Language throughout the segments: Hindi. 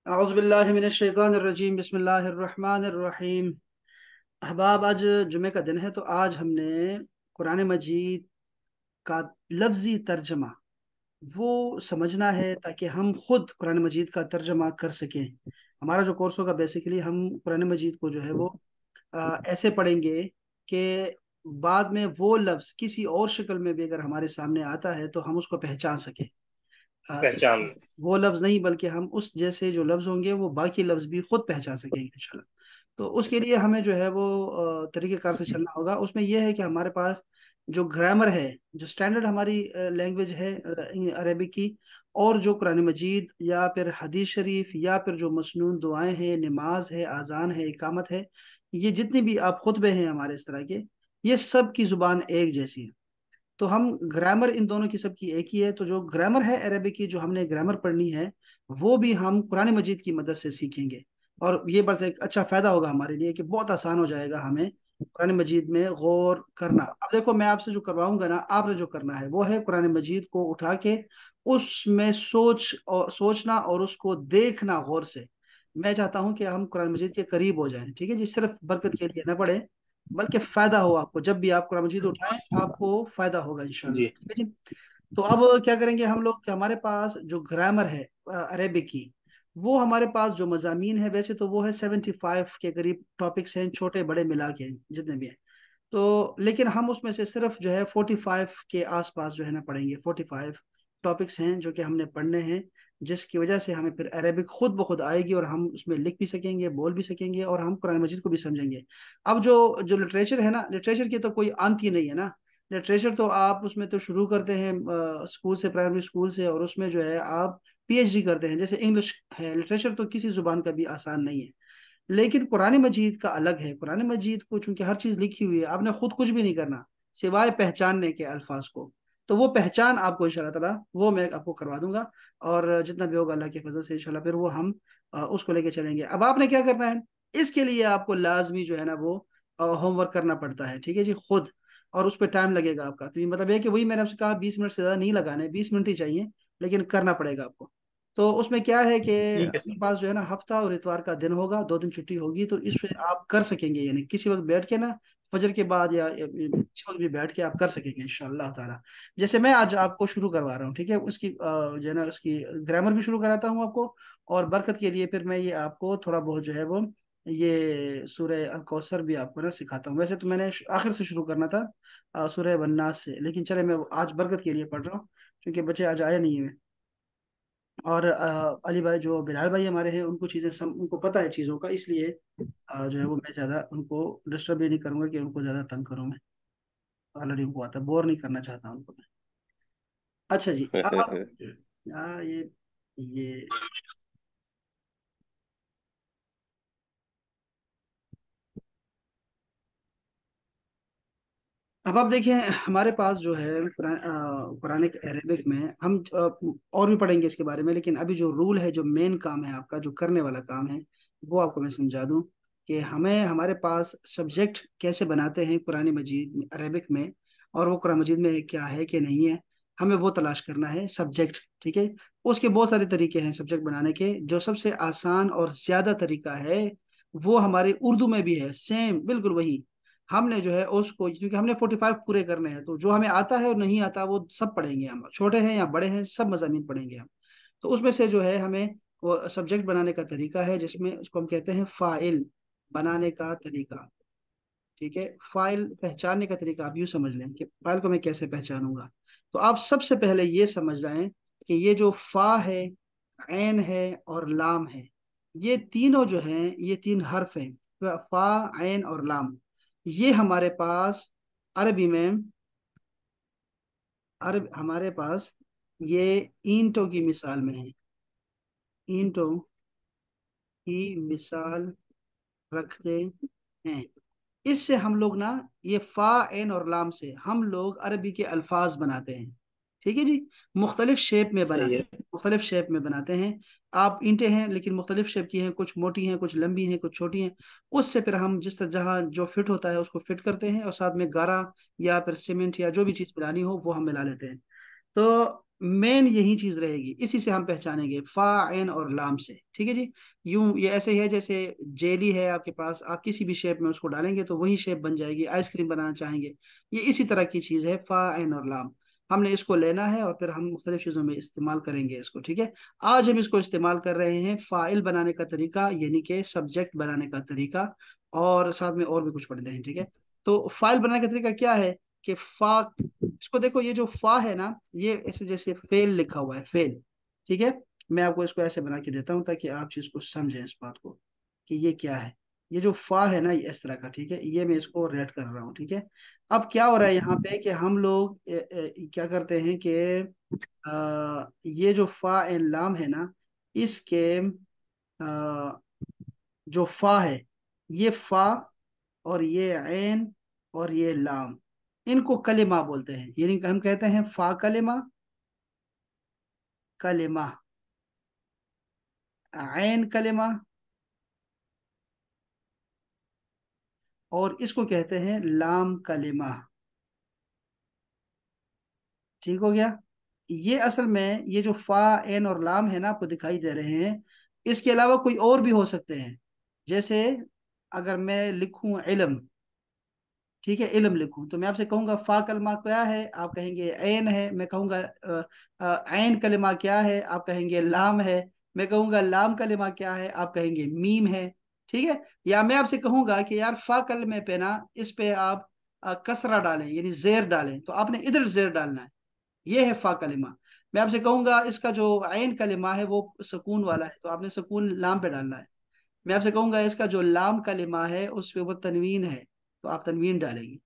औज़ुबिल्लाहि मिनश्शैतानिर्रजीम बिस्मिल्लाहिर्रहमानिर्रहीम। अहबाब, आज जुमे का दिन है तो आज हमने कुरान मजीद का लफ्ज़ी तर्जमा वो समझना है ताकि हम खुद कुरान मजीद का तर्जमा कर सकें। हमारा जो कोर्स होगा बेसिकली हम कुरान मजीद को जो है वो ऐसे पढ़ेंगे कि बाद में वो लफ्ज़ किसी और शक्ल में भी अगर हमारे सामने आता है तो हम उसको पहचान सकें। सिर्फ पहचान। वो लफ्ज नहीं बल्कि हम उस जैसे जो लफ्ज होंगे वो बाकी लफ्ज भी खुद पहचान सकेंगे इंशाल्लाह। तो उसके लिए हमें जो है वो तरीक़ेकार से चलना होगा। उसमें यह है कि हमारे पास जो ग्रामर है, जो स्टैंडर्ड हमारी लैंग्वेज है अरबिक की, और जो कुरान मजीद या फिर हदीस शरीफ या फिर जो मसनून दुआएं हैं, नमाज है, आज़ान है, इकामत है, ये जितनी भी आप खुतबे हैं हमारे इस तरह के, ये सब की ज़ुबान एक जैसी है। तो हम ग्रामर इन दोनों की सबकी एक ही है। तो जो ग्रामर है अरबिक की, जो हमने ग्रामर पढ़नी है, वो भी हम कुरान मजीद की मदद से सीखेंगे। और ये बस एक अच्छा फायदा होगा हमारे लिए कि बहुत आसान हो जाएगा हमें कुरान मजीद में गौर करना। अब देखो, मैं आपसे जो करवाऊंगा ना, आपने जो करना है वो है कुरान मजीद को उठा के उसमें सोचना और उसको देखना गौर से। मैं चाहता हूं कि हम कुरान मजीद के करीब हो जाएं, ठीक है जी। सिर्फ बरकत के लिए ना पढ़े, बल्कि फायदा हो आपको। जब भी आप कुरान मजीद उठाएं आपको फायदा होगा इंशाल्लाह, जी। ठीक है जी। तो अब क्या करेंगे हम लोग कि हमारे पास जो ग्रामर है अरेबिक की, वो हमारे पास जो मजामीन है, वैसे तो वो है 75 के करीब टॉपिक्स हैं, छोटे बड़े मिला के जितने भी हैं। तो लेकिन हम उसमें से सिर्फ जो है 45 के आसपास जो है ना पढ़ेंगे। 45 टॉपिक्स हैं जो कि हमने पढ़ने हैं, जिसकी वजह से हमें फिर अरेबिक खुद ब खुद आएगी और हम उसमें लिख भी सकेंगे, बोल भी सकेंगे, और हम कुरान मजीद को भी समझेंगे। अब जो जो लिटरेचर है ना, लिटरेचर की तो कोई अंत ही नहीं है ना। लिटरेचर तो आप उसमें तो शुरू करते हैं स्कूल से, प्राइमरी स्कूल से, और उसमें जो है आप पीएचडी करते हैं। जैसे इंग्लिश है, लिटरेचर तो किसी जुबान का भी आसान नहीं है। लेकिन कुरान मजीद का अलग है। कुरान मजीद को चूंकि हर चीज लिखी हुई है, आपने खुद कुछ भी नहीं करना सिवाय पहचानने के अल्फाज को। तो वो पहचान आपको इंशाल्लाह ताला वो मैं आपको करवा दूंगा। और जितना भी होगा अल्लाह के फजल से इंशाल्लाह फिर वो हम उसको लेके चलेंगे। अब आपने क्या करना है, इसके लिए आपको लाजमी जो है ना वो होमवर्क करना पड़ता है, ठीक है जी, खुद। और उस पर टाइम लगेगा आपका। तो ये मतलब है कि वही मैंने आपसे कहा 20 मिनट से ज़्यादा नहीं लगाने, 20 मिनट ही चाहिए, लेकिन करना पड़ेगा आपको। तो उसमें क्या है कि ठीक है अपने सर। पास जो है ना हफ्ता और इतवार का दिन होगा, 2 दिन छुट्टी होगी, तो इस पे आप कर सकेंगे, यानी किसी वक्त बैठ के ना, फजर के बाद या किसी वक्त भी बैठ के आप कर सकेंगे इंशाअल्लाह ताला। जैसे मैं आज आपको शुरू करवा रहा हूँ, ठीक है, उसकी जो है ना उसकी ग्रामर भी शुरू कराता हूँ आपको। और बरकत के लिए फिर मैं ये आपको थोड़ा बहुत जो है वो ये सूरह अल कौसर भी आपको ना सिखाता हूँ। वैसे तो मैंने आखिर से शुरू करना था, सूरह वन्नास से, लेकिन चले मैं आज बरकत के लिए पढ़ रहा हूँ क्योंकि बच्चे आज आए नहीं है। और अली भाई, जो बिलाल भाई हमारे हैं, उनको उनको पता है चीज़ों का, इसलिए जो है वो मैं ज़्यादा उनको डिस्टर्ब भी नहीं करूंगा कि उनको ज़्यादा तंग करूँ मैं। ऑलरेडी उनको आता है, बोर नहीं करना चाहता उनको मैं। अच्छा जी, अब आप ये अब आप देखिए, हमारे पास जो है कुरान अरेबिक में हम और भी पढ़ेंगे इसके बारे में, लेकिन अभी जो रूल है, जो मेन काम है आपका, जो करने वाला काम है, वो आपको मैं समझा दूं कि हमें हमारे पास सब्जेक्ट कैसे बनाते हैं कुरान मजीद में अरेबिक में, और वो कुरान मजीद में क्या है कि नहीं है, हमें वो तलाश करना है सब्जेक्ट, ठीक है। उसके बहुत सारे तरीके हैं सब्जेक्ट बनाने के। जो सबसे आसान और ज्यादा तरीका है वो हमारे उर्दू में भी है, सेम बिल्कुल वही। हमने जो है उसको, क्योंकि हमने 45 पूरे करने हैं, तो जो हमें आता है और नहीं आता वो सब पढ़ेंगे हम, छोटे हैं या बड़े हैं, सब मजामीन पढ़ेंगे हम। तो उसमें से जो है हमें वो सब्जेक्ट बनाने का तरीका है, जिसमें उसको हम कहते हैं फाइल बनाने का तरीका, ठीक है। फाइल पहचानने का तरीका आप यूँ समझ लें कि फाइल को मैं कैसे पहचानूंगा। तो आप सबसे पहले ये समझ जाएं कि ये जो फा है, ऐन है और लाम है, ये तीनों जो हैं, ये 3 हर्फ हैं, फा, ऐन और लाम। ये हमारे पास अरबी में, अरब हमारे पास ये ईंटों की मिसाल में है, ईंटों की मिसाल रखते हैं। इससे हम लोग ना, ये फा, एन और लाम से हम लोग अरबी के अल्फाज बनाते हैं, ठीक है जी। मुख्तलिफ शेप में सही बनाते है। हैं, मुख्तलिफ शेप में बनाते हैं। आप ईंटें हैं लेकिन मुख्तलिफ शेप की हैं, कुछ मोटी हैं, कुछ लंबी हैं, कुछ छोटी हैं। उससे फिर हम जिस तरह जहाँ जो फिट होता है उसको फिट करते हैं, और साथ में गारा या फिर सीमेंट या जो भी चीज़ मिलानी हो वो हम मिला लेते हैं। तो मेन यही चीज रहेगी, इसी से हम पहचानेंगे, फा ऐन और लाम से, ठीक है जी। यूं ये ऐसे ही है जैसे जेली है आपके पास, आप किसी भी शेप में उसको डालेंगे तो वही शेप बन जाएगी, आइसक्रीम बनाना चाहेंगे, ये इसी तरह की चीज है फा ऐन और लाम। हमने इसको लेना है और फिर हम मुख्तलिफ चीज़ों में इस्तेमाल करेंगे इसको, ठीक है। आज हम इसको इस्तेमाल कर रहे हैं फाइल बनाने का तरीका, यानी कि सब्जेक्ट बनाने का तरीका, और साथ में और भी कुछ पढ़ते हैं, ठीक है। तो फाइल बनाने का तरीका क्या है कि फा, इसको देखो, ये जो फा है ना, ये ऐसे जैसे फेल लिखा हुआ है, फेल, ठीक है। मैं आपको इसको ऐसे बना के देता हूँ ताकि आप चीज को समझें इस बात को कि ये क्या है। ये जो फा है ना, ये इस तरह का, ठीक है, ये मैं इसको रेड कर रहा हूँ, ठीक है। अब क्या हो रहा है यहाँ पे कि हम लोग क्या करते हैं कि ये जो फा एंड लाम है ना, इसके जो फा है, ये फा और ये ऐन और ये लाम, इनको कलिमा बोलते हैं, यानी कि हम कहते हैं फा कलिमा, कलिमा, ऐन कलिमा, और इसको कहते हैं लाम कलिमा। ठीक हो गया। ये असल में ये जो फा एन और लाम है ना, आपको दिखाई दे रहे हैं, इसके अलावा कोई और भी हो सकते हैं। जैसे अगर मैं लिखूं इल्म, ठीक है, इल्म लिखूं, तो मैं आपसे कहूंगा फा कलमा क्या है, आप कहेंगे ऐन है, मैं कहूंगा ऐन कलिमा क्या है, आप कहेंगे लाम है, मैं कहूंगा लाम कलिमा क्या है, आप कहेंगे मीम है, ठीक है। या मैं आपसे कहूंगा कि यार फा कलमे पे ना, इस पे आप कसरा डालें, यानी जेर डालें, तो आपने इधर जेर डालना है, ये है फा कलिमा। मैं आपसे कहूंगा इसका जो ऐन कलिमा है वो सुकून वाला है, तो आपने सुकून लाम पे डालना है। मैं आपसे कहूंगा इसका जो लाम कलिमा है उस पे वो तनवीन है, तो आप तनवीन डालेंगे।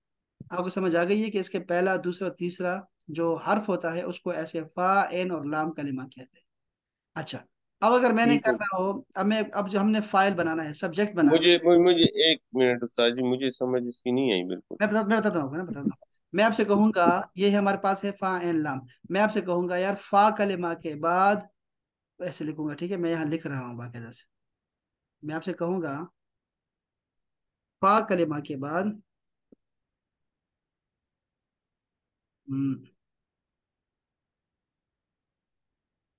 आपको समझ आ गई है कि इसके पहला दूसरा तीसरा जो हर्फ होता है उसको ऐसे फा एन और लाम कलिमा कहते हैं। अच्छा, अब अगर मैंने ठीक है। करना हो, अब जो हमने फाइल बनाना है, सब्जेक्ट बनाना मुझे है। मुझे एक मिनट उस्ताद जी, मुझे समझ इसकी नहीं आई बिल्कुल। मैं बताता हूँ, मैं बताता हूँ। मैं आपसे कहूंगा, ये हमारे पास है फा एन लाम, मैं आपसे कहूंगा यार फा कलिमा के बाद ऐसे लिखूंगा, ठीक है, मैं यहाँ लिख रहा हूँ बाकायदा से। मैं आपसे कहूंगा फा कलिमा के बाद, हम्म,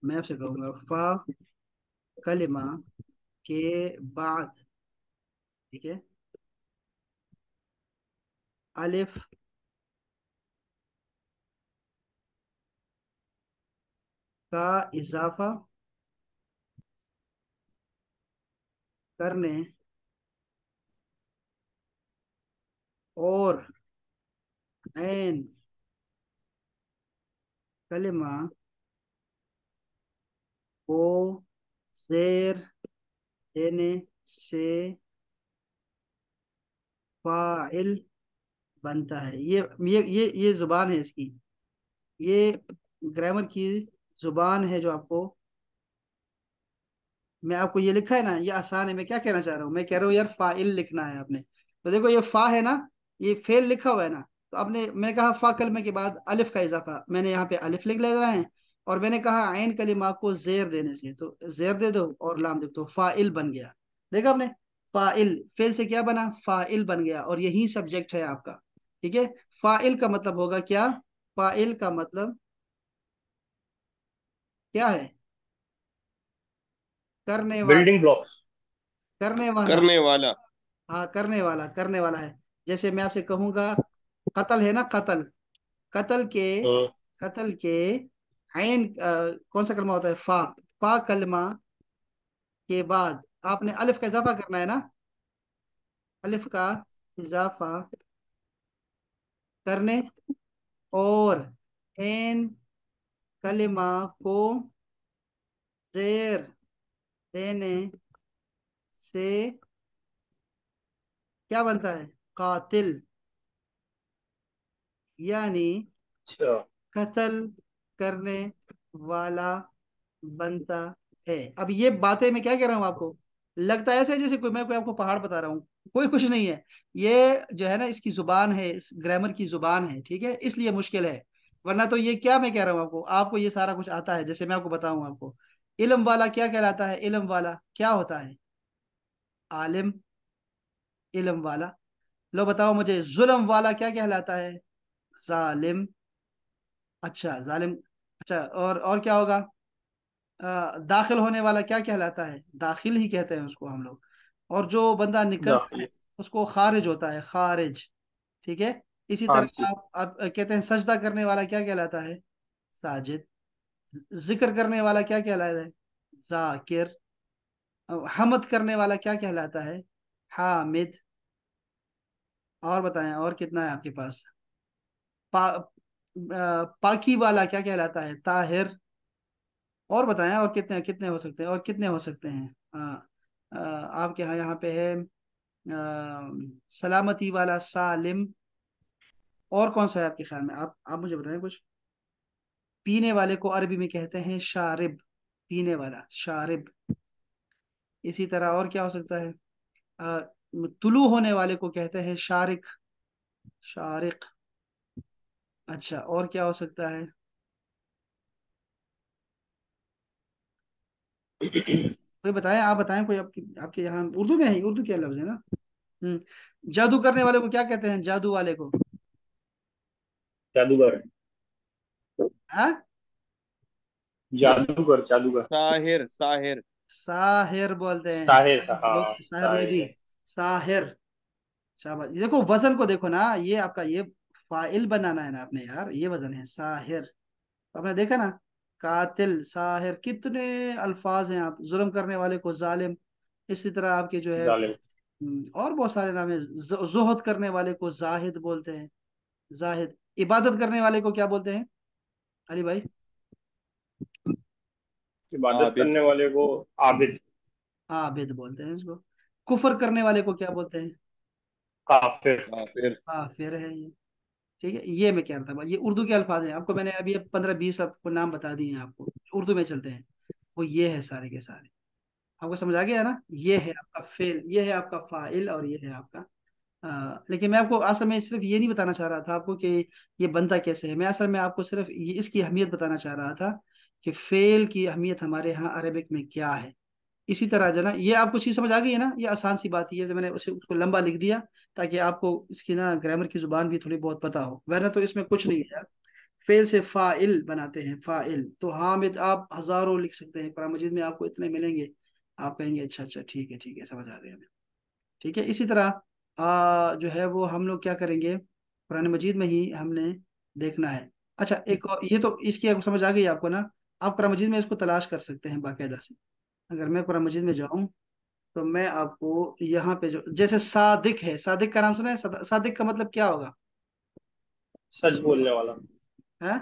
मैं आपसे कहूंगा फा कलिमा के बाद, ठीक है, अलिफ का इजाफा करने और ऐन कलिमा को जेर देने से फाइल बनता है। ये जुबान है इसकी, ये ग्रामर की जुबान है जो आपको, मैं आपको ये लिखा है ना, ये आसान है। मैं क्या कहना चाह रहा हूँ, मैं कह रहा हूँ यार फाइल लिखना है आपने, तो देखो ये फा है ना, ये फेल लिखा हुआ है ना, तो आपने, मैंने कहा फा कलमे के बाद अलिफ का इजाफा, मैंने यहाँ पे अलिफ लिख लेना है, और मैंने कहा आइन कलिमा को जेर देने से, तो जेर दे दो और लाम दे दो, फाइल बन गया। देखा आपने, फाइल, फेल से क्या बना, फाइल बन गया, और यही सब्जेक्ट है आपका, ठीक है। फाइल का मतलब होगा क्या, फाइल का मतलब क्या है, करने वाला, बिल्डिंग ब्लॉक्स। करने वाला, करने वाला। हाँ करने वाला, करने वाला है। जैसे मैं आपसे कहूंगा कत्ल है ना, कत्ल, कत्ल के, हाँ। कत्ल के आइन कौन सा कलमा होता है, फा, फा कलमा के बाद आपने अलिफ का इजाफा करना है ना, अलिफ का इजाफा करने और एन कलिमा को जेर देने से क्या बनता है, कातिल, यानी अच्छा। कत्ल करने वाला बनता है। अब ये बातें मैं क्या कह रहा हूँ आपको, लगता है ऐसे जैसे कोई आपको पहाड़ बता रहा हूँ, कोई कुछ नहीं है। ये जो है ना, इसकी जुबान है, इस ग्रामर की जुबान है, ठीक है, इसलिए मुश्किल है। वरना तो ये क्या मैं कह रहा हूँ आपको, आपको ये सारा कुछ आता है। जैसे मैं आपको बताऊं आपको, इल्म वाला क्या कहलाता है, इल्म वाला क्या होता है, आलिम, इल्म वाला। लो बताओ मुझे, जुल्म वाला क्या कहलाता है, जालिम। अच्छा जालिम, अच्छा, और क्या होगा? दाखिल होने वाला क्या कहलाता है? दाखिल ही कहते हैं उसको हम लोग। और जो बंदा निकलता है दाखिल। उसको खारिज होता है, खारिज। ठीक है। इसी हाँ तरह जी। आप कहते हैं सजदा करने वाला क्या कहलाता है? साजिद। जिक्र करने वाला क्या कहलाता है? जाकिर। हमद करने वाला क्या कहलाता है? हामिद। और बताएं, और कितना है आपके पास? पाकी वाला क्या कहलाता है? ताहिर। और बताएं, और कितने कितने हो सकते हैं, और कितने हो सकते हैं? हाँ। आपके यहाँ यहाँ पे है सलामती वाला सालिम। और कौन सा है आपके ख्याल में? आप मुझे बताएं कुछ। पीने वाले को अरबी में कहते हैं शारिब। पीने वाला शारिब। इसी तरह और क्या हो सकता है? अ, तुलू होने वाले को कहते हैं शारिक। शारिक। अच्छा, और क्या हो सकता है? कोई बताएं, आप बताएं कोई, आपके आपके यहाँ उर्दू में है, उर्दू क्या लफ्ज है ना? जादू करने वाले को क्या कहते हैं? जादू वाले को? जादूगर। हाँ। जादूगर जादूगर। साहिर साहिर। साहिर बोलते हैं, साहिर, साहिर हाँ लोग, साहिर लोधी। साहिर। साहिर। शाबाश। ये देखो वजन को देखो ना, ये आपका ये फाइल बनाना है ना आपने यार, ये वजन है साहिर। तो आपने देखा ना, कातिल, साहिर, कितने अल्फाज हैं। आप जुल्म करने वाले को जालिम। इसी तरह आपके जो है जालिम। और बहुत सारे नाम है। जुहद करने वाले को जाहिद बोलते हैं। जाहिद। इबादत करने वाले को क्या बोलते हैं अली भाई? इबादत आबिद। करने वाले को आबिद। आबिद बोलते हैं इसको। कुफर करने वाले को क्या बोलते हैं? काफिर। काफिर। काफिर है ये। ठीक है, ये मैं कह रहा था, ये उर्दू के अल्फाज हैं। आपको मैंने अभी 15-20 आपको नाम बता दिए हैं आपको। उर्दू में चलते हैं, वो ये है सारे के सारे। आपको समझ आ गया ना? ये है आपका फेल, ये है आपका फाइल, और ये है आपका लेकिन मैं आपको असल में सिर्फ ये नहीं बताना चाह रहा था आपको कि ये बनता कैसे है। मैं असल में आपको सिर्फ ये इसकी अहमियत बताना चाह रहा था कि फेल की अहमियत हमारे यहाँ अरेबिक में क्या है। इसी तरह जो ना, ये आपको चीज़ समझ आ गई है ना? ये आसान सी बात ही है, तो मैंने उसे उसको लंबा लिख दिया ताकि आपको इसकी ना ग्रामर की जुबान भी थोड़ी बहुत पता हो, वरना तो इसमें कुछ नहीं है यार। फेल से फाइल बनाते हैं, फाइल। तो हामिद आप हजारों लिख सकते हैं, कुरान मजीद में आपको इतने मिलेंगे। आप कहेंगे अच्छा अच्छा, ठीक है ठीक है, समझ आ गया हमें। ठीक है। इसी तरह जो है वो हम लोग क्या करेंगे, कुरान मजीद में ही हमने देखना है। अच्छा, एक ये तो इसकी आपको समझ आ गई आपको ना? आप कुरान मजीद में इसको तलाश कर सकते हैं बाकायदा से। अगर मैं कुरान मजीद में जाऊं तो मैं आपको यहाँ पे जो जैसे सादिक है, सादिक का नाम सुना है? सादिक का मतलब क्या होगा? सच बोलने वाला। है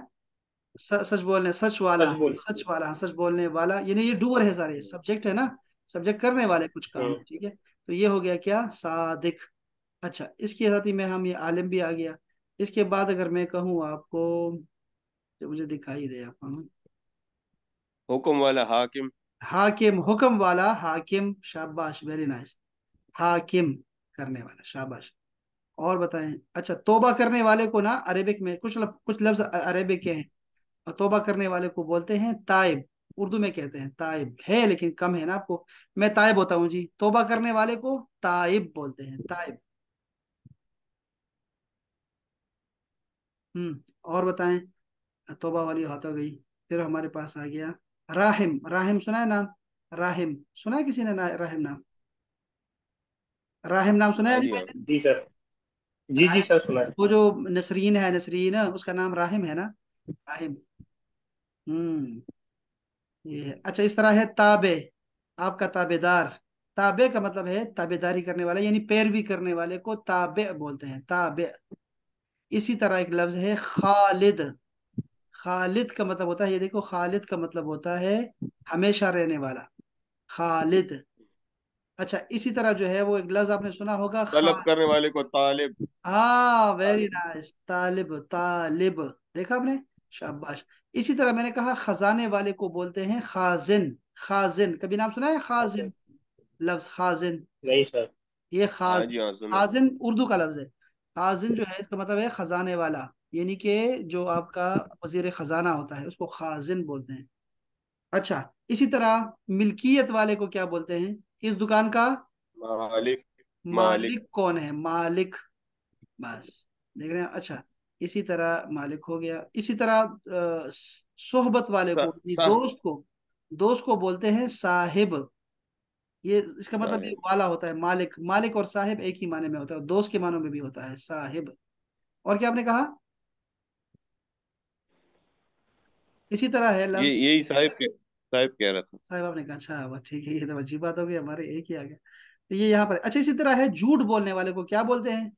सच बोलने, सच वाला। सच बोल। सच वाला, हाँ, सच बोलने वाला, यानी ये डूअर है सारे, सब्जेक्ट है ना? सब्जेक्ट करने वाले कुछ काम, हम्म। ठीक है। तो ये हो गया क्या? सादिक। अच्छा, इसके साथ ही में हम ये आलिम भी आ गया। इसके बाद अगर मैं कहूँ आपको, जो मुझे दिखाई दे आपको ना, हुक्म वाला हाकिम। हाकिम, हुक्म वाला हाकिम, शाबाश, वेरी नाइस। हाकिम करने वाला, शाबाश। और बताएं। अच्छा, तौबा करने वाले को ना अरेबिक में कुछ लफ्ज अरेबिक के हैं। और तौबा करने वाले को बोलते हैं ताइब। उर्दू में कहते हैं ताइब, है लेकिन कम है ना आपको। मैं ताइब होता हूँ जी, तौबा करने वाले को ताइब बोलते हैं, ताइब। और बताएं। तौबा वाली बात हो गई। फिर हमारे पास आ गया राहिम। राहिम सुना है नाम? राहिम सुना है किसी ने राहिम नाम? राहिम नाम सुना है हाँ अली जी हाँ। भाई ने? जी सर। जी जी राहिम, सर, सुना है। वो जो नसरीन है, नसरीन है, उसका नाम राहिम है ना? राहिम। हम्म ये है। अच्छा, इस तरह है ताबे। आपका ताबेदार। ताबे का मतलब है ताबेदारी करने वाला, यानी पैरवी करने वाले को ताबे बोलते हैं, ताबे। इसी तरह एक लफ्ज है खालिद। खालिद का मतलब होता है, ये देखो, खालिद का मतलब होता है हमेशा रहने वाला, खालिद। अच्छा, इसी तरह जो है वो एक लफ्ज आपने सुना होगा, तलब खास। करने वाले को तालिब। हाँ, वेरी तालिब। नाइस, तालिब, तालिब। देखा आपने? शाबाश। इसी तरह मैंने कहा खजाने वाले को बोलते हैं खाजिन। खाजिन कभी नाम सुना है? हासिल। खाजिन, लफ्ज खाजिन। नहीं सर। ये हाँ खाज जी हाँ, सुना है। खाजिन उर्दू का लफ्ज है। खाजिन जो है इसका मतलब है खजाने वाला, यानी कि जो आपका वजीर खजाना होता है उसको खाजिन बोलते हैं। अच्छा, इसी तरह मिल्कियत वाले को क्या बोलते हैं? इस दुकान का मालिक। मालिक। मालिक कौन है? मालिक। बस, देख रहे हैं? अच्छा, इसी तरह मालिक हो गया। इसी तरह सोहबत वाले सा, को, ये सा, दोस्त को बोलते हैं साहिब। ये इसका मतलब ये साहिब। वाला होता है, मालिक। मालिक और साहिब एक ही माने में होता है, और दोस्त के मानों में भी होता है साहिब। और क्या आपने कहा? इसी तरह है ये लफ्ज। यही साहिब कह रहा था। साहिब आपने कहा, अच्छा हुआ, ठीक है, ये तो अच्छी बात होगी, हमारे एक ही आ गया। तो ये यहाँ पर अच्छा। इसी तरह है, झूठ बोलने वाले को क्या बोलते हैं?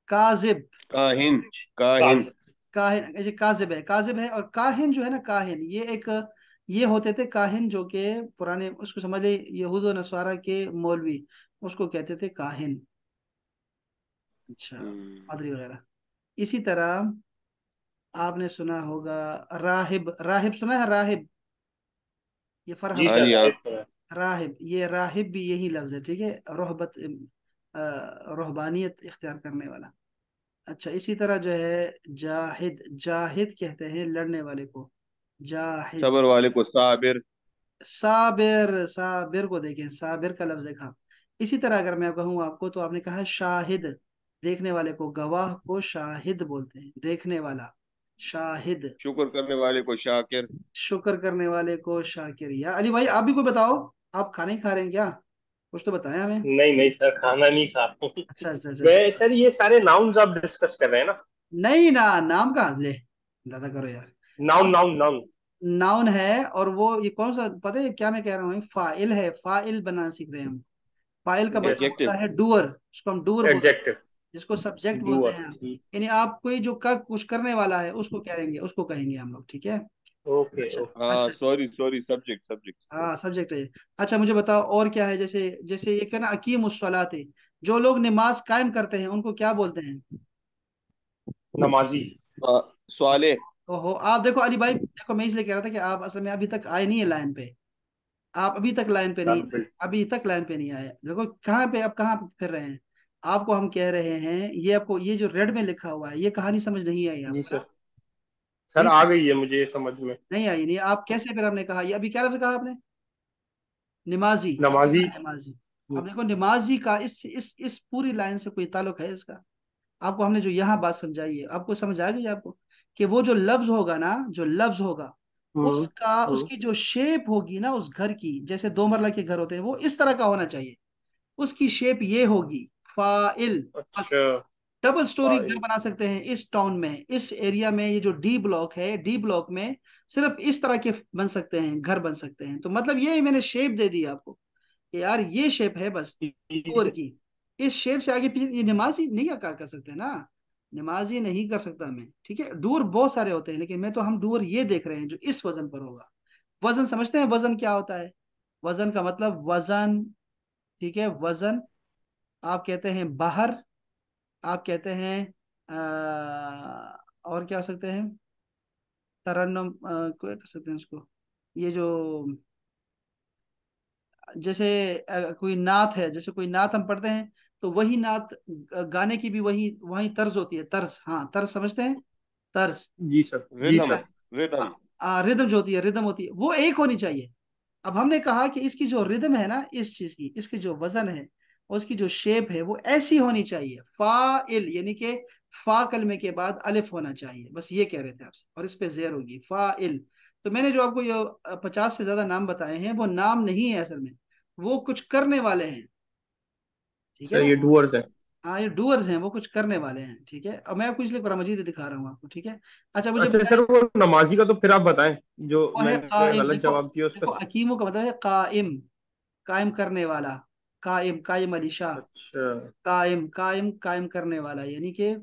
काजिब। काहिन। काहिन। काज काहिन, ये काजिब है, काजिब है। और काहिन जो है ना, काहिन ये एक, ये होते थे काहिन, जो कि पुराने, उसको समझे यहूद और नस्वारा के मौलवी, उसको कहते थे काहिन। अच्छा, हम्म। पादरी वगैरह। इसी तरह आपने सुना होगा राहिब। राहिब सुना है? राहिब, ये जी फरहद। हाँ सर, जी हाँ। Right sir. राहिब, ये राहिब भी यही लफ्ज है, ठीक है, रोहबत, रोहबानियत इख्तियार करने वाला। अच्छा, इसी तरह जो है जाहिद। जाहिद कहते हैं लड़ने वाले को, जाहिद। सबर वाले को साबिर। साबिर, साबिर को देखें, साबिर का लफ्ज देखा। इसी तरह अगर मैं कहूँ आपको, तो आपने कहा शाहिद, देखने वाले को, गवाह को शाहिद बोलते हैं, देखने वाला शाहिद। शुक्र करने वाले को शाकिर। शुक्र करने वाले को शाकिर। यार अली भाई, आप भी कोई बताओ, आप खाना ही खा रहे हैं क्या? कुछ तो बताएं हमें। नहीं नहीं सर, खाना नहीं खा रहा हूँ। अच्छा अच्छा अच्छा मैं अच्छा। सर, ये सारे नाउन्स आप डिस्कस कर रहे हैं ना? नहीं ना, नाम कहाँ ले, दादा करो यार। नाउन अब नाउन नाउन। नाउन है, और वो ये कौन सा पता है क्या मैं कह रहा हूँ? फाइल है, फाइल बनाना सीख रहे हैं हम। फाइल का मतलब यस। होता एडजेक्टिव। है डूअर, उसको हम डूअर बोलते हैं, एडजेक्टिव। जिसको सब्जेक्ट बोलते डूअर, हैं हम। ठीक। यानी आप कोई जो कर कुछ करने वाला है, उसको कहेंगे, उसको कहेंगे हम लोग, ठीक है। ओके अच्छा ओके। हाँ अच्छा। Sorry sorry, subject subject. हाँ, सब्जेक्ट है। अच्छा, मुझे बताओ और क्या है? जैसे जैसे ये कहना अकीम उस्सलाते, जो लोग नमाज कायम करते हैं उनको क्या बोलते हैं? नमाजी। स्वाले। ओहो, आप देखो अली भाई, देखो मैं इसलिए कह रहा था कि आप असल में अभी तक आए नहीं है लाइन पे। आप अभी तक लाइन पे नहीं, सर बिल्कुल। अभी तक लाइन पे नहीं आए। देखो कहाँ पे, अब कहाँ फिर रहे हैं। आपको हम कह रहे हैं, ये आपको ये जो रेड में लिखा हुआ है, ये कहानी समझ नहीं आई जी आपको ना? सर। सर नहीं आ समझ, गई है मुझे ये समझ में। नहीं आई, नहीं आप कैसे, फिर आपने कहा ये अभी क्या लफ्ज़ कहा आपने? नमाजी, आपने नमाजी। कहा नमाजी। अब देखो नमाजी का इस पूरी लाइन से कोई ताल्लुक है इसका? आपको हमने जो यहाँ बात समझाई है, आपको समझ आ गई आपको, कि वो जो लफ्ज होगा ना, जो लफ्ज होगा, हम्म उसका, हम्म। उसकी जो शेप होगी ना उस घर की, जैसे दो मरला के घर होते हैं, वो इस तरह का होना चाहिए। उसकी शेप ये होगी, फाइल। बस, अच्छा। डबल स्टोरी घर फाइल। बना सकते हैं इस टाउन में, इस एरिया में। ये जो डी ब्लॉक है, डी ब्लॉक में सिर्फ इस तरह के बन सकते हैं, घर बन सकते हैं। तो मतलब ये मैंने शेप दे दी आपको कि यार ये शेप है बस, डूअर की। इस शेप से आगे पीछे ये नमाजी नहीं आकार कर सकते ना, नमाजी नहीं कर सकता मैं, ठीक है। डूअर बहुत सारे होते हैं, लेकिन मैं तो, हम डूअर ये देख रहे हैं जो इस वजन पर होगा। वजन समझते हैं, वजन क्या होता है? वजन का मतलब वजन, ठीक है, वजन। आप कहते हैं बाहर, आप कहते हैं और क्या हो सकते हैं? तरन्नुम, क्या कर सकते हैं उसको, ये जो, जैसे कोई नात है, जैसे कोई नात हम पढ़ते हैं, तो वही नात गाने की भी वही वही तर्ज होती है, तर्ज, हाँ तर्ज समझते हैं, तर्ज। जी सर जी रिदम। सर। रिदम। रिदम जो होती है, रिदम होती है, वो एक होनी चाहिए। अब हमने कहा कि इसकी जो रिदम है ना, इस चीज की, इसकी जो वजन है, उसकी जो शेप है, वो ऐसी होनी चाहिए, फाइल, यानी कि फा कलमे के बाद अलिफ होना चाहिए, बस ये कह रहे थे आपसे, और इस पे जेर होगी, फाइल। तो मैंने जो आपको ये 50 से ज्यादा नाम बताए हैं, वो नाम नहीं है असल में, वो कुछ करने वाले हैं, ठीक है सर ना। ये डूअर्स है। हाँ, ये डूअर्स हैं, वो कुछ करने वाले हैं, ठीक है। अब मैं आपको इसलिए कुरान मजीद दिखा रहा हूँ आपको, ठीक है। अच्छा, मुझे अच्छा बताएं। सर, वो नमाजी का तो फिर आप बताएं, जो वो है मैंने कायम, गलत देखो, जवाब दिया उसका। देखो अकीमों का मतलब है कायम, कायम करने वाला। कायम, कायम अली शाह। अच्छा। कायम, कायम, कायम करने वाला, यानी कि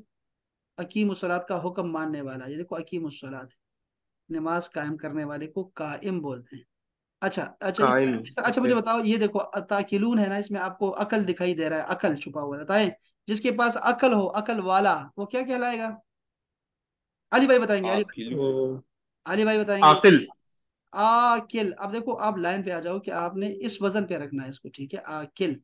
अकीम उस्सलात का हुक्म मानने वाला। ये देखो अकीम उस्सलात, नमाज कायम करने वाले को कायम बोलते हैं। अच्छा अच्छा, काइम। अच्छा मुझे ओके। बताओ, ये देखो ताकिलून है ना, इसमें आपको अकल दिखाई दे रहा है, अकल छुपा हुआ है, बताएं। जिसके पास अकल हो, अकल वाला, वो क्या कहलाएगा? अली भाई बताएंगे, अली भाई, आकिलू। तो अली भाई बताएंगे। आकिल। आकिल। अब देखो आप लाइन पे आ जाओ कि आपने इस वजन पे रखना है इसको, ठीक है, आकिल।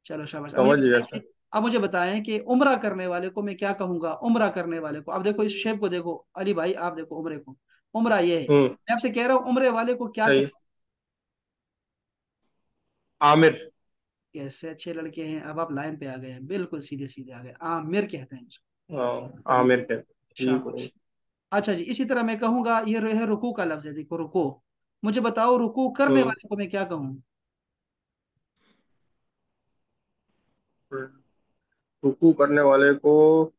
चलो शाबाश। अब मुझे समझ गया बताएं सर। कि, अब मुझे बताएं कि उम्रा करने वाले को मैं क्या कहूंगा? उम्रा करने वाले को, अब देखो इस शेप को देखो, अली भाई आप देखो उम्रे को, उम्रा ये है, मैं आपसे कह रहा हूँ उम्रे वाले को क्या सही। कहते आमिर। कैसे अच्छे लड़के हैं, अब आप लाइन पे आ गए हैं, बिल्कुल सीधे सीधे आ गए। आमिर कहते हैं हाँ, इसको। आमिर कहते हैं। ठीक है। शाबाश। अच्छा जी, इसी तरह मैं कहूंगा, ये है रुकू का लफ्ज है, देखो रुकू। मुझे बताओ रुकू करने हम्म। वाले को मैं क्या कहूँ? रुकू करने वाले को,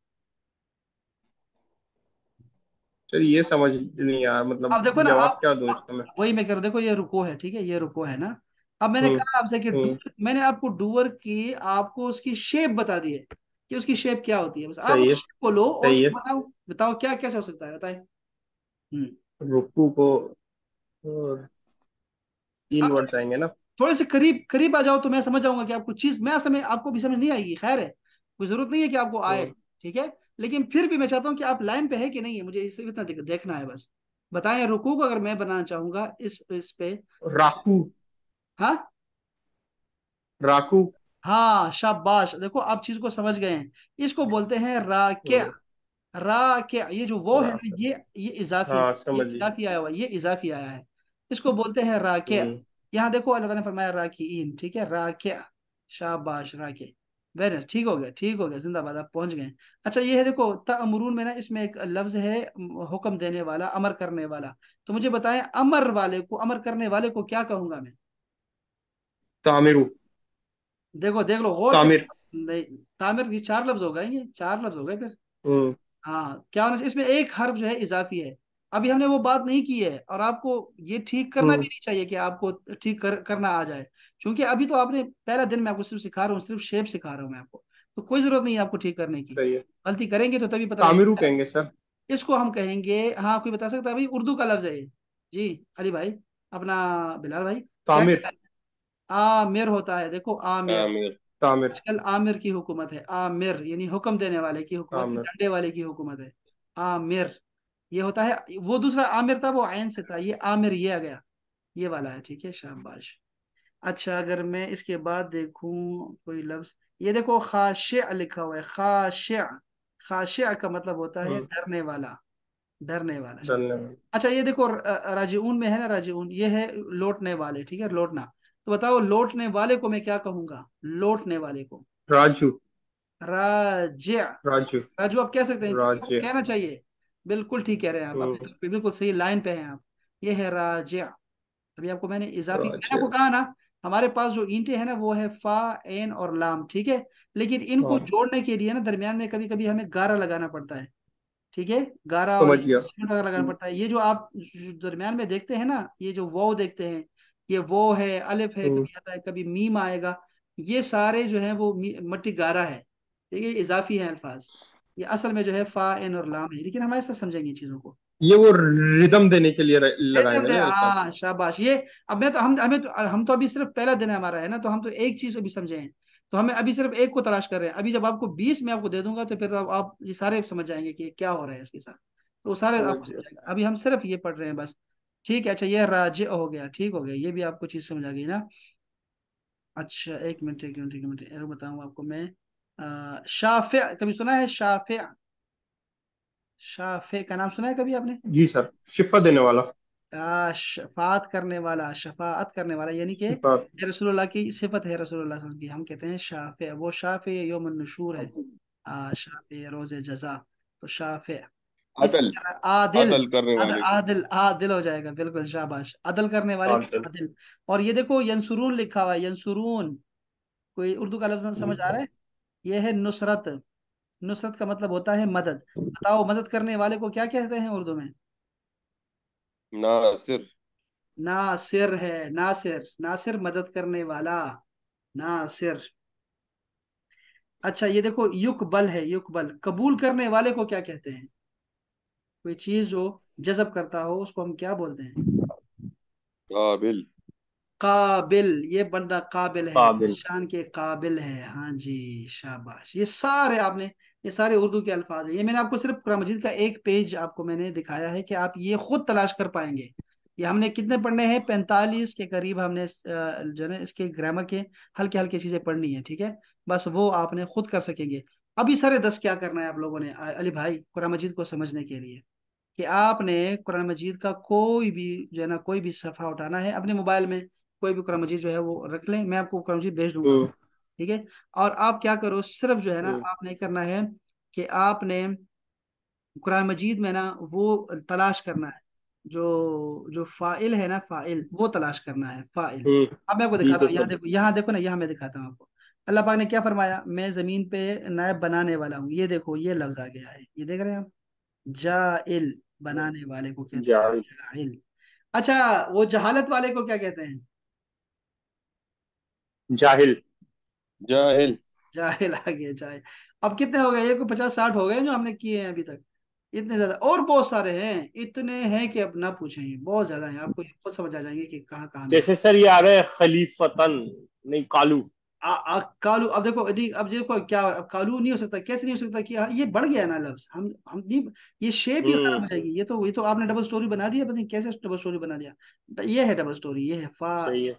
चलिए ये समझ नहीं आया, मतलब अब देखो ना जवाब आप, क्या दूं इसका मैं। वही मैं कर, देखो ये रुको है, ठीक है, ये रुको है ना। अब मैंने हम्म। कहा आपसे कि हम्म। मैंने आपको डूअर की, आपको उसकी शेप बता दी है कि उसकी शेप क्या होती है, बस आप सही उस है। शेप को लो और सही उसको है। बताओ। बताओ क्या कैसे हो सकता है, बताए। हम्म। रुकू को, और तीन आप वर्ड्स आएंगे ना। थोड़े से करीब करीब आ जाओ तो मैं समझ जाऊंगा कि आपको चीज, मैं समझ, आपको भी समझ नहीं आएगी, खैर है, कोई जरूरत नहीं है कि आपको आए। हम्म। ठीक है, लेकिन फिर भी मैं चाहता हूँ कि आप लाइन पे है कि नहीं है, मुझे इसे इतना देखना है बस। बताएं, रुकू को अगर मैं बनाना चाहूंगा इस पे। राकू। हाँ, राकू। हाँ शाबाश, देखो आप चीज को समझ गए हैं। इसको बोलते हैं राके। हम्म। राके, ये जो वो है ना, राकू। ये इजाफी है, हाँ, ये समझिए। इजाफी आया हुआ है, ये इजाफी आया है। इसको बोलते हैं राके। हम्म। यहाँ देखो अल्लाह ताला ने फरमाया राकीन, ठीक है, राके। शाबाश, राके। वेरी, ठीक हो गया, ठीक हो गया, जिंदाबाद, आप पहुंच गए। अच्छा, ये है देखो तअमुरून में ना, इसमें एक लफ्ज है हुक्म देने वाला, अमर करने वाला। तो मुझे बताएं, अमर वाले को, अमर करने वाले को क्या कहूंगा मैं? तामिरू। देखो देख लो गौर से। तामिर। नहीं, तामिर की चार लफ्ज हो गए, ये चार लफ्ज हो गए फिर। हम्म। हाँ, क्या होना चाहिए इसमें, एक हर्फ जो है इजाफी है। अभी हमने वो बात नहीं की है, और आपको ये ठीक करना भी हम्म। नहीं चाहिए कि आपको ठीक करना आ जाए। क्योंकि अभी तो आपने पहला दिन, मैं आपको सिर्फ सिखा रहा हूँ, सिर्फ शेप सिखा रहा हूँ मैं आपको। तो कोई जरूरत नहीं है आपको ठीक करने की। सही है। गलती करेंगे तो तभी पता तामिरू लगेगा। कहेंगे सर। इसको हम कहेंगे, हाँ कोई बता सकता है भाई, उर्दू का लफ्ज है ये। जी, अली भाई, अपना बिलाल भाई, क्या तामिर। कहता है? आमिर होता है, देखो आमिर। आमिर। तामिर। आजकल आमिर की हुकूमत है, आमिर यानी हुक्म देने वाले की हुकूमत है, तामिर। डंडे वाले की हुकूमत है। आमिर, ये होता है। वो दूसरा आमिर था, वो आयन से था, ये आमिर ये आ गया, ये वाला है, ठीक है, शाबाश। अच्छा, अगर मैं इसके बाद देखूं कोई लफ्ज, ये देखो खाशिया लिखा हुआ है, खाशिया। खाशिया का मतलब होता है हम्म। डरने वाला, डरने वाला, शाबाश। धन्यवाद। अच्छा, ये देखो राजीउन में है ना, राजीउन ये है लौटने वाले, ठीक है, लौटना। तो बताओ लौटने वाले को मैं क्या कहूंगा, लौटने वाले को? राजू। राजिया। राजू। राजू आप कह सकते हैं, राज्य। कहना चाहिए। बिल्कुल ठीक कह रहे हैं आप, अपने हम्म। तरफ पे बिल्कुल सही लाइन पे हैं आप। ये है राजिया। अभी आपको मैंने इजाफी, मैंने आपको राज्य। कहा ना, हमारे पास जो ईंटें हैं ना, वो है फा, एन और लाम, ठीक है। लेकिन इनको हाँ, जोड़ने के लिए ना, दरमियान में कभी कभी हमें गारा लगाना पड़ता है। ठीक है, गारा और समझ गया। छोटा लगाना पड़ता है। ये जो आप जो दरमियान में देखते हैं ना, ये जो वो देखते हैं, ये वो है, अलिफ है, हम्म। कभी आता है, कभी मीम आएगा। ये सारे जो है वो मट्टी गारा है, ठीक है, ये इजाफी है अल्फाज। ये असल में जो है फा, एन और लाम है, लेकिन हमारे साथ समझेंगे इन चीजों को। ये वो रिदम देने के लिए लगाएंगे ना अल्फाज। हाँ शाबाश, ये अब मैं तो हम तो अभी सिर्फ पहला दिन है हमारा, है ना, तो हम तो एक चीज अभी समझे हैं। तो हमें अभी सिर्फ एक को तलाश कर रहे हैं। अभी जब आपको 20 में आपको दे दूंगा, तो फिर तो आप ये सारे समझ जाएंगे कि क्या हो रहा है इसके साथ। तो वो सारे समझ आपको समझ गया। जाएंगे, अभी हम सिर्फ ये पढ़ रहे हैं बस। ठीक है, अच्छा, ये राज्य हो गया, ठीक हो गया, ये भी आपको चीज समझ आ गई ना। अच्छा, एक मिनट एक मिनट एक मिनट, बताऊँ आपको मैं। शाफिया, कभी सुना है शाफिया? शाफे का नाम सुना है कभी आपने? जी सर, शिफा देने वाला। शफात करने वाला, शफाअत करने वाला, यानी कि शिफा। ये रसूलुल्लाह की सिफत है, रसूलुल्लाह सल्लल्लाहु अलैहि वसल्लम की, हम कहते हैं शाफे, वो शाफे यौम नशूर है। शाफे रोजे जजा, तो शाफे। इसी अदल। तरह आदिल। अदल करने आदिल वाले को। आदिल आदिल हो जाएगा, बिल्कुल शाबाश, अदल करने वाले को आदल। आदिल। और ये देखो यंसुरून लिखा हुआ है, यंसुरून। कोई उर्दू का लफ्ज समझ आ रहा है? ये है नुसरत। नुसरत का मतलब होता है मदद। बताओ मदद करने वाले को क्या कहते हैं उर्दू में? नासिर। नासिर है, नासिर, नासिर मदद करने वाला, नासिर। अच्छा, ये देखो युकबल है, युकबल कबूल करने वाले को क्या कहते हैं? कोई चीज जो जज़ब करता हो, उसको हम क्या बोलते हैं? काबिल। काबिल, ये बंदा काबिल है, काबिल। शान के काबिल है, हाँ जी शाबाश। ये सारे आपने, ये सारे उर्दू के अल्फाज है। ये मैंने आपको सिर्फ कुरान मजीद का एक पेज आपको मैंने दिखाया है कि आप ये खुद तलाश कर पाएंगे। ये हमने कितने पढ़ने हैं, 45 के करीब हमने जो है ना, इसके ग्रामर के हल्के हल्के चीजें पढ़नी है, ठीक है। बस वो आपने खुद कर सकेंगे। अभी सारे 10 क्या करना है आप लोगों ने, अली भाई, कुरान मजीद को समझने के लिए, कि आपने कुरान मजीद का कोई भी जो है ना, कोई भी सफ़ा उठाना है अपने मोबाइल में, कोई भी कुरान मजीद जो है वो रख लें, मैं आपको कुरान मजीद भेज दूंगा। ठीक है। और आप क्या करो, सिर्फ जो है ना हम्म। आपने करना है कि आपने कुरान मजीद में ना वो तलाश करना है, जो जो फाइल है ना, फाइल वो तलाश करना है, फाइल। हम्म। अब मैं आपको ठीक दिखाता है हूँ, यहाँ सर। देखो, यहाँ देखो ना, यहाँ मैं दिखाता हूँ आपको। अल्लाह पाक ने क्या फरमाया, मैं जमीन पे नायब बनाने वाला हूँ, ये देखो ये लफ्ज आ गया है, ये देख रहे हैं आप, जाइल, बनाने वाले को कहते हैं जाहिल। जाइल। अच्छा, वो जहालत वाले को क्या कहते हैं? जाहिल। जाहिल। जाहिल आ गया, जाहिल। अब कितने हो गए, ये को 50-60 हो गए जो हमने किए हैं अभी तक। इतने ज्यादा और बहुत सारे हैं, इतने हैं कि अब ना पूछें, ये बहुत ज्यादा हैं, आपको ये खुद समझ आ जाएंगे कि कहाँ कहाँ मिले। जैसे सर ये आ रहा है खलीफतन, नहीं कालू। कालू, अब देखो नहीं, अब देखो क्या, अब कालू नहीं हो सकता, कैसे नहीं हो सकता कि ये बढ़ गया ना लफ्ज, हम नहीं, ये शेप ही खराब हो हम्म। जाएगी, ये तो आपने डबल स्टोरी बना दिया, पता नहीं कैसे डबल स्टोरी बना दिया, ये है डबल स्टोरी, ये है फा। सही है।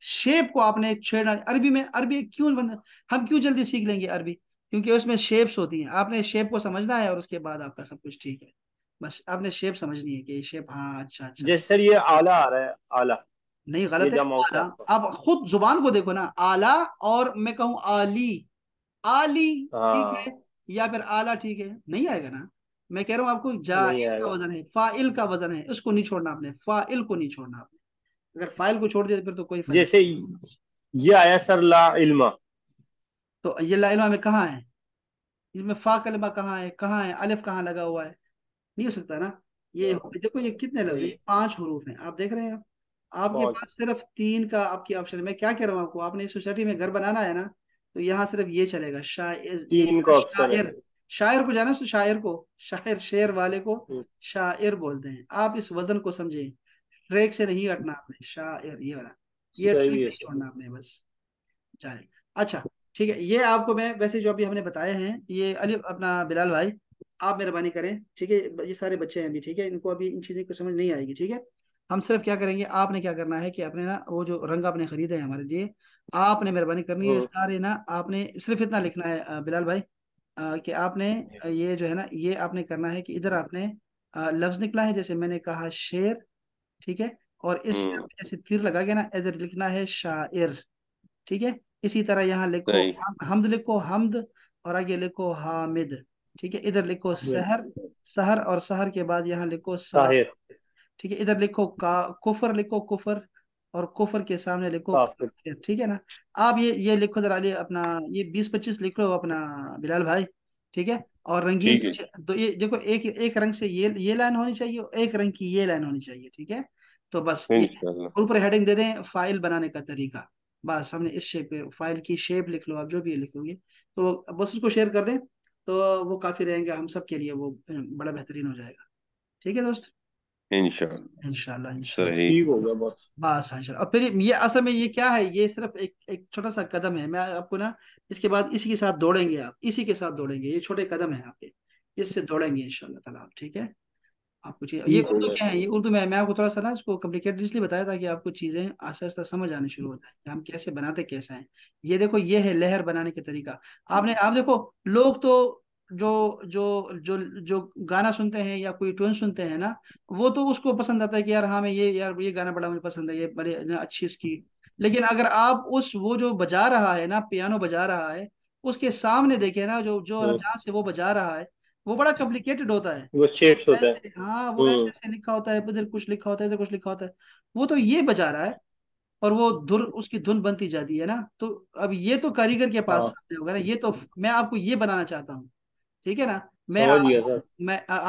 शेप को आपने छेड़ना, अरबी में, अरबी क्यों बंद, हम क्यों जल्दी सीख लेंगे अरबी, क्योंकि उसमें शेप्स होती हैं, आपने शेप को समझना है और उसके बाद आपका सब कुछ ठीक है। बस आपने शेप समझनी है कि ये शेप, हाँ अच्छा अच्छा। जैसे सर ये आला आ रहा है, आला। नहीं, ये गलत है, जमा होता आला। है आपका। आप खुद जुबान को देखो ना, आला, और मैं कहूँ आली, आली, ठीक है, हाँ। या फिर आला, ठीक है, नहीं आएगा ना। मैं कह रहा हूँ आपको, नहीं जाइल का आएगा। वजन है, फाइल का वजन है, उसको नहीं छोड़ना आपने, फाइल को नहीं छोड़ना आपने। अगर फाइल को छोड़ दिया तो फिर तो कोई फायदा जैसे ये आया सर ला इल्मा। नहीं। तो ये ला इल्मा में कहाँ है, इसमें फा कलमा कहाँ है, कहाँ है अलिफ, कहाँ लगा हुआ है, नहीं हो सकता ना। ये हाँ, देखो, ये कितने लफ्ज है, वही ये 5 हरूफ हैं, आप देख रहे हैं। आपके पाँच। पास सिर्फ 3 का आपकी ऑप्शन है, मैं क्या कह रहा हूँ आपको, आपने इस सोसाइटी में घर बनाना है ना, तो यहाँ सिर्फ ये चलेगा, शायर, एक तीन का ऑप्शन है। शायर। शायर को जाना, तो शायर को, शायर शेर वाले को हम्म, शायर बोलते हैं, आप इस वजन को समझे, ट्रैक से नहीं हटना आपने, शायर ये वाला, ये ट्रैक सही है नहीं सर। छोड़ना आपने बस, जाए। अच्छा, ठीक है, ये आपको मैं वैसे जो अभी हमने बताए हैं, ये अली अपना बिलाल भाई, आप मेहरबानी करें, ठीक है, ये सारे बच्चे हैं अभी, ठीक है, इनको अभी इन चीज़ों को समझ नहीं आएगी, ठीक है। हम सिर्फ क्या करेंगे, आपने क्या करना है कि अपने ना वो जो रंग आपने खरीदे हैं हमारे लिए, आपने मेहरबानी करनी है हम्म। सारे ना, आपने सिर्फ इतना लिखना है बिलाल भाई, कि आपने ये जो है ना, ये आपने करना है कि इधर आपने लफ्ज निकला है, जैसे मैंने कहा शेर, ठीक है, और इससे हम्म। आपने ऐसे तीर लगा के ना इधर लिखना है शायर, ठीक है। इसी तरह यहाँ लिखो सही। हमद, लिखो हमद, और आगे लिखो हामिद, ठीक है, इधर लिखो सहर, सहर, और सहर के बाद यहाँ लिखो सा, ताहिर। ठीक है, इधर लिखो का कुफर, लिखो कुफर, और कुफर के सामने लिखो काफिर। काफिर, ठीक है ना। आप ये लिखो जरा, ये अपना ये 20-25 लिख लो अपना बिलाल भाई, ठीक है। और रंगीन ठीक है। तो ये देखो, एक एक रंग से ये लाइन होनी चाहिए, और एक रंग की ये लाइन होनी चाहिए, ठीक है। तो बस ये इंशाल्लाह। ऊपर हेडिंग दे दें, फाइल बनाने का तरीका, बस हमने इस शेप पे, फाइल की शेप लिख लो आप, जो भी लिखोगे, तो बस उसको शेयर कर दें, तो वो काफी रहेंगे हम सब के लिए, वो बड़ा बेहतरीन हो जाएगा, ठीक है दोस्त। इंशाल्लाह। इंशाल्लाह इंशाल्लाह। सही। ठीक हो गया बस। बस हाँ, इंशाल्लाह। और फिर ये असल में ये क्या है, ये सिर्फ एक एक छोटा सा कदम है, मैं आपको ना, इसके बाद इसी के साथ दौड़ेंगे, आप इसी के साथ दौड़ेंगे, ये छोटे कदम है आपके, इससे दौड़ेंगे इंशाल्लाह ताला आप, ठीक है। आपको चीज, ये ठीक हो उर्दू गया के हैं, सर। ये उर्दू में है, मैं आपको थोड़ा सा ना इसको कम्प्लिकेटेड इसलिए बताया ताकि आपको चीजें आस्ते आस्ते समझ आनी शुरू होता है कि हम कैसे बनाते कैसे हैं। ये देखो, ये है लहर बनाने का तरीका। आपने, आप देखो, लोग तो जो जो जो जो गाना सुनते हैं या कोई ट्यून सुनते हैं ना, वो तो उसको पसंद आता है कि यार हाँ, मैं ये, यार ये गाना बड़ा मुझे पसंद है, ये बड़े ना अच्छी इसकी। लेकिन अगर आप उस, वो जो बजा रहा है ना, पियानो बजा रहा है, उसके सामने देखे ना, जो जो हम्म। जहाँ से वो बजा रहा है, वो बड़ा कॉम्प्लिकेटेड होता है। वो शेप्स होता है। हाँ, वो ऐसे हम्म। ऐसे लिखा होता है, इधर कुछ लिखा होता है, इधर कुछ लिखा होता है, वो तो ये बजा रहा है, और वो धुन, उसकी धुन बनती जाती है ना, तो अब ये तो कारीगर के पास हाँ, सामने होगा ना, ये तो मैं आपको ये बनाना चाहता हूँ, ठीक है ना। मैं समझ गया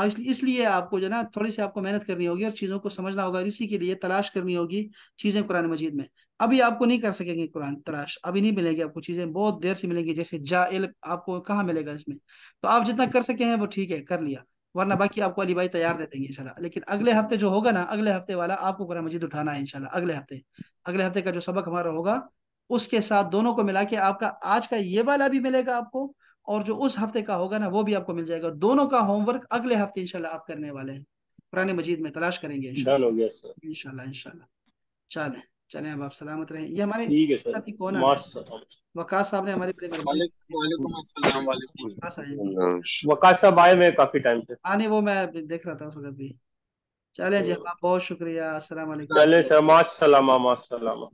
सर। इसलिए आपको जो है ना, थोड़ी सी आपको मेहनत करनी होगी और चीज़ों को समझना होगा, इसी के लिए तलाश करनी होगी चीज़ें कुरान मजीद में। अभी आपको नहीं कर सकेंगे कुरान तलाश, अभी नहीं मिलेगी आपको चीज़ें, बहुत देर से मिलेंगी, जैसे जाइल आपको कहाँ मिलेगा इसमें। तो आप जितना कर सके हैं वो ठीक है, कर लिया, वरना बाकी आपको अली भाई तैयार दे देंगे इंशाल्लाह। लेकिन अगले हफ्ते जो होगा ना, अगले हफ्ते वाला आपको कुरान मजीद उठाना है इंशाल्लाह, अगले हफ्ते, अगले हफ्ते का जो सबक हमारा होगा, उसके साथ दोनों को मिला के आपका आज का ये वाला भी मिलेगा आपको, और जो उस हफ्ते का होगा ना वो भी आपको मिल जाएगा, दोनों का होमवर्क अगले हफ्ते इंशाल्लाह आप करने वाले हैं, पुराने मजीद में तलाश करेंगे डन हो इंशाल्लाह। गया सर। इंशाल्लाह इंशाल्लाह। चलें, चलें, अब आप सलामत रहें। ये हमारे ठीक है सर। साथी कौन आ गए, माशाल्लाह। वकास साहब ने हमारी बड़ी मेहरबानी की, वालेकुम अस्सलाम वालेकुम। वकास आए हैं। वकास साहब आए हुए हैं काफी टाइम से। हाँ नहीं, वो मैं देख रहा था उस वक्त भी। चलें जी, हम्म। आप बहुत शुक्रिया, अस्सलाम वालेकुम। चले सर, माशाल्लाह माशाल्लाह।